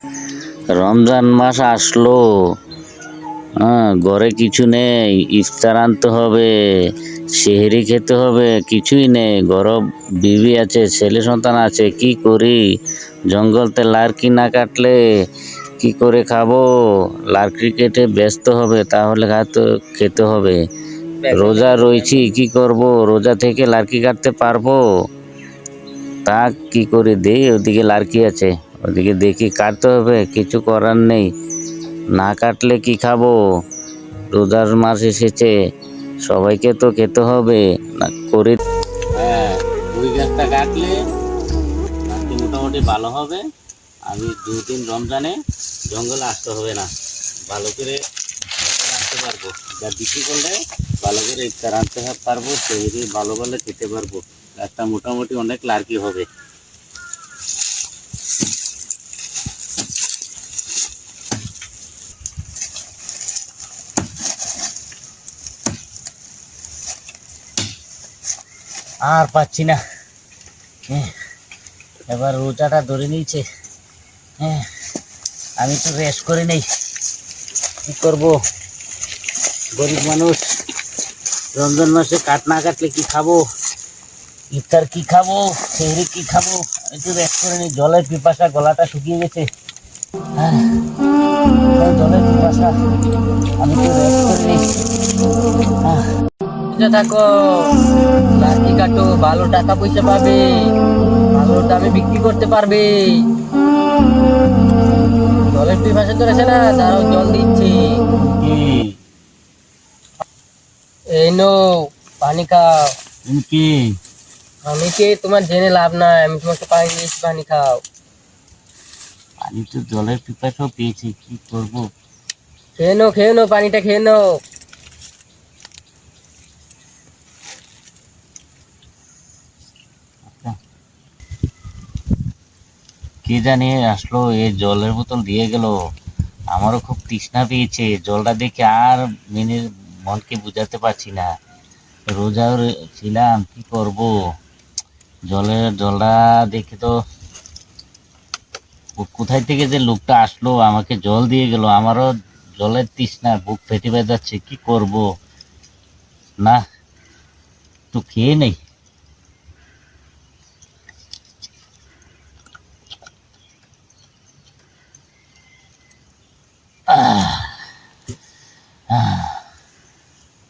রমজান মাস আসলো, ঘরে কিছু নেই, ইফতার আনতে হবে, সেহরি খেতে হবে, কিছুই নেই। ঘরে বিবি আছে, ছেলে সন্তান আছে, কি করি? জঙ্গলতে লার্কি না কাটলে কি করে খাবো? লার্কি কেটে বেচতে হবে, তাহলে খেতে হবে। রোজা রয়েছি, কি করব? রোজা থেকে লার্কি কাটতে পারবো? তা কি করে দেই? ওদিকে লার্কি আছে, ওদিকে দেখি কাটতে হবে, কিছু করার নেই। না কাটলে কি খাবো? রোজার মাস এসেছে, সবাইকে তো খেতে হবে না করে। হ্যাঁ, ওই গাছটা কাটলে লার্কি মোটামুটি ভালো হবে। আমি 2 দিন রমজানে জঙ্গলে আসতে হবে না, ভালো করে আনতে পারবো। যা বিক্রি করলে ভালো করে ইফতার আনতে পারবো, সেই ভালো ভালো খেতে পারবো। গাছটা মোটামুটি অনেক লার্কি হবে। আর পাচ্ছি না, এবার রোজাটা ধরে নিয়েছে। আমি তো রেস্ট করে নেই, কি করব? গরিব মানুষ, রমজান মাসে কাট না কাটলে কি খাবো? ইফতার কি খাবো? সেহরি কি খাবো? একটু রেস্ট করে নিই। জলের পিপাসা, গলাটা শুকিয়ে গেছে। জলের পিপাসা, আমি তো রেস্ট করে নিই। থাকো, লাঠি কাটো, ভালো টাকা পয়সা পাবে, ভালো দামে বিক্রি করতে পারবে। জলের পিপাসা ধরেছে না, দাঁড়াও জল দিচ্ছি। এই নো, পানি খাও। কি? আমি কে তোমার জেনে লাভ নাই, আমি তোমাকে পানি দিয়েছি, পানি খাও। পানি তো জলের পিপাসাও পেয়েছি, কি করব? খেয়ে নো পানিটা খেয়ে নো। কে জানি আসলো, এই জলের বোতল দিয়ে গেল। আমারও খুব তৃষ্ণা পেয়েছে, জলটা দেখে আর মনকে বুঝাতে পারছি না। রোজা ছিলাম, কি করব? জলটা দেখে তো কোথায় থেকে যে লোকটা আসলো, আমাকে জল দিয়ে গেল। আমারও জলের তৃষ্ণা, বুক ফেটে যাচ্ছে, কি করব? না, তো খেয়ে নেই।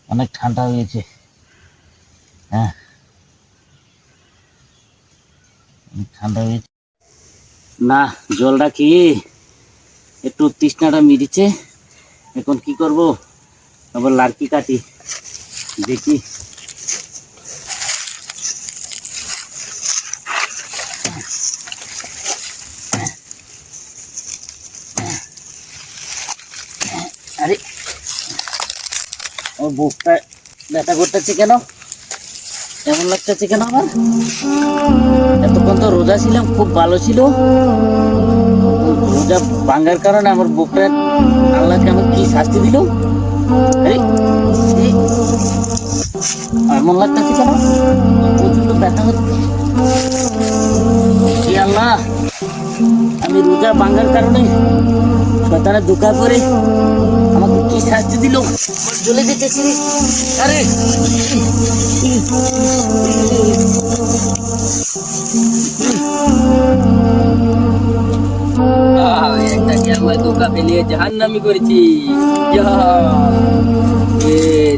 অনেক ঠান্ডা হয়েছে। ঠান্ডা হয়েছে না, জলটা খেয়ে একটু তৃষ্ণাটা মিটেছে। এখন কি করব? আবার লার্কি কাটি, দেখি। আরে, আমার বুকটা ব্যথা করতেছে কেন? এমন লাগতেছে কেন আমার? এতক্ষণ তো রোজা ছিলাম, খুব ভালো ছিল। রোজা ভাঙার কারণে আমার বুকটা, আল্লাহকে আমার কি শাস্তি দিল? এমন লাগতেছে কেন? প্রচন্ড ব্যথা হচ্ছে। আল্লাহ, আমি রোজা ভাঙার কারণে শয়তানের ধোঁকা করে আমাকে কি শাস্তি দিল? চলে যেতেছি। আরে আমার ধোঁকা ফেলিয়ে জাহান্নামি করেছি,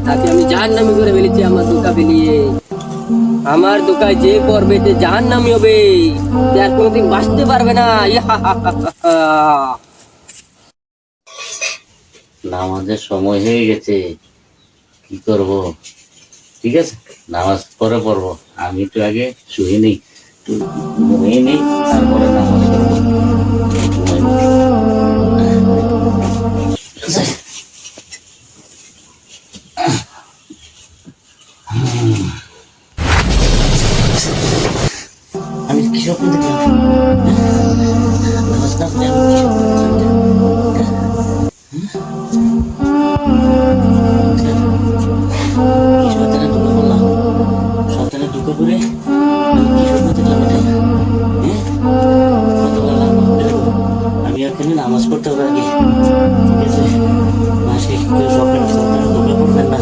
তাকে আমি জাহান্নামি করে ফেলেছি। আমার ধোঁকা ফেলিয়ে, আমার দোকায় যে করবে যে জাহান্নামি হবে, আর কোনোদিন বাঁচতে পারবে না। নামাজের সময় হয়ে গেছে, কি করব? ঠিক আছে, নামাজ পরে পড়বো। আমি একটু আগে শুয়ে নেই, একটু ঘুমিয়ে নেই, তারপরে নামাজ পড়বো। আমি কি স্বপ্ন দেখলাম? নামাজ না পড়ে আমি কি স্বপ্ন দেখলাম? সন্তানের ঢুকে পড়ে আমি কি স্বপ্ন দেখলাম? এটা নামাজ পড়তে হবে আগে, ঠিক আছে? মাসে কেউ স্বপ্নে স্বপ্নে ধোকা পড়বেন না।